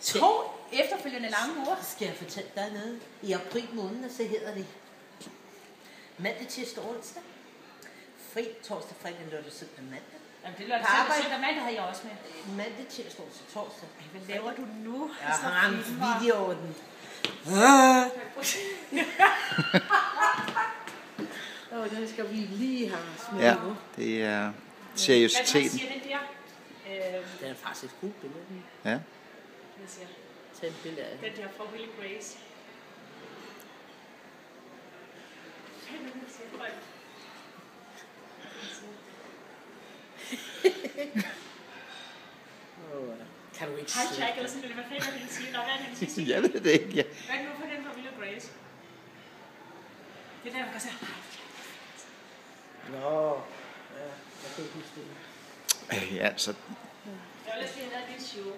2 efterfølgende lange uger. Skal jeg fortælle dig noget? I april måned, så hedder det mandag, tirsdag, onsdag. Fri, torsdag, fredag, lørdag, søndag, mandag. Jamen, det lørdag, søndag, mandag havde jeg også med. Mandag, tirsdag, onsdag, torsdag. Hvad laver du nu? Jeg har en videoen. Den skal vi lige have smidt. Ja, det er seriøsiteten. Hvad siger den der? Den er faktisk et godt billede. Ja. Hvad siger Tag et billede af den der fra Will Grace. Kan du ikke Hej Jack, eller sådan, hvad fanden vil han sige? Nå, hvad er det, han siger? Jeg ved det ikke, ja. Hvad er det nu for den fra Will Grace? Det er der, man kan sige, hej Jack. Nå, ja, jeg kan ikke huske det. Ja, så Jeg vil lige have lavet et show.